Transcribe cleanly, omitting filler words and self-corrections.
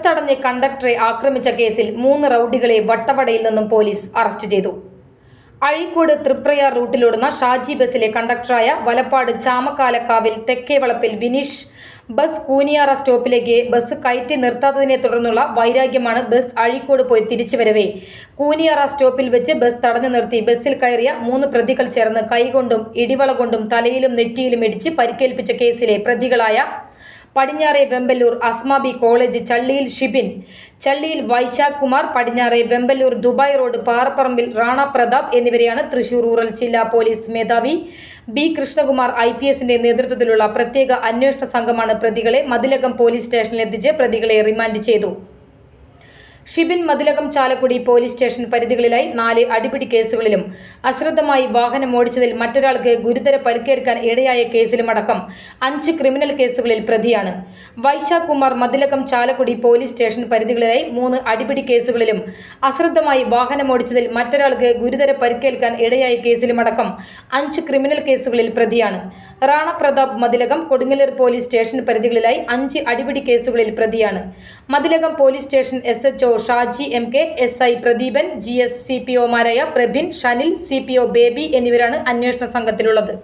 തടഞ്ഞ് കണ്ടക്ടറെ ആക്രമിച്ച കേസിൽ 3 റൌഡികളെ വട്ടവടയിൽ നിന്നും പോലീസ് അറസ്റ്റ് ചെയ്തു. അഴീക്കോട് തൃപ്രയാർ റൂട്ടിലോടുന്ന ഷാജി ബസിലെ കണ്ടക്ടറായ വലപ്പാട് ചാമക്കാലക്കാവിൽ തെക്കേവളപ്പിൽ വിനീഷ് ബസ് കൂനിയാറ സ്റ്റോപ്പിലേക്ക് ബസ് കയറ്റി നിർത്താത്തതിനെ തുടർന്നുള്ള വൈരാഗ്യമാണ് ബസ് അഴീക്കോട് പോയി തിരിച്ചുവരവേ കൂനിയാറ സ്റ്റോപ്പിൽ വെച്ച് ബസ് തടഞ്ഞു നിർത്തി ബസ്സിൽ കയറിയ 3 പ്രതികൾ ചേർന്ന് കൈകൊണ്ടും ഇടിവള കൊണ്ടും തലയിലും നെറ്റിയിലും ഇടിച്ച് പരിക്കേൽപ്പിച്ച കേസിലെ പ്രതികളായ പടിഞ്ഞാറെ വെമ്പല്ലൂർ അസ്മാബി കോളേജ് ചള്ളിയിൽ ഷിബിൻ, ചള്ളിയിൽ വൈശാഖ് കുമാർ, പടിഞ്ഞാറെ വെമ്പല്ലൂർ ദുബായ് റോഡ് പാറപ്പറമ്പിൽ റാണ പ്രതാപ് എന്നിവരെയാണ് തൃശൂർ റൂറൽ ജില്ലാ പോലീസ് മേധാവി ബി കൃഷ്ണകുമാർ IPSന്റെ നേതൃത്വത്തിലുള്ള പ്രത്യേക അന്വേഷണ സംഘമാണ് പ്രതികളെ മതിലകം പോലീസ് സ്റ്റേഷനിലെത്തിച്ച് പ്രതികളെ റിമാൻഡ് ചെയ്തു. ഷിബിൻ മതിലകം ചാലക്കുടി പോലീസ് സ്റ്റേഷൻ പരിധികളിലായി 4 അടിപിടി കേസുകളിലും അശ്രദ്ധമായി വാഹനം ഓടിച്ചതിൽ മറ്റൊരാൾക്ക് ഗുരുതര പരിക്കേൽക്കാൻ ഇടയായ കേസിലുമടക്കം 5 ക്രിമിനൽ കേസുകളിൽ പ്രതിയാണ്. വൈശാഖ് കുമാർ മതിലകം ചാലക്കുടി പോലീസ് സ്റ്റേഷൻ പരിധികളിലായി 3 അടിപിടി കേസുകളിലും അശ്രദ്ധമായി വാഹനം ഓടിച്ചതിൽ മറ്റൊരാൾക്ക് ഗുരുതര പരിക്കേൽക്കാൻ ഇടയായ കേസിലുമടക്കം 5 ക്രിമിനൽ കേസുകളിൽ പ്രതിയാണ്. റാണ പ്രതാപ് മതിലകം കൊടുങ്ങല്ലൂർ പോലീസ് സ്റ്റേഷൻ പരിധികളിലായി 5 അടിപിടി കേസുകളിൽ പ്രതിയാണ്. Mathilakam police station SHO Shaji MK, SI Pradeepan, GS CPOമാരായ പ്രബിൻ, ഷനിൽ, CPO ബേബി എന്നിവരാണ് അന്വേഷണ സംഘത്തിലുള്ളത്.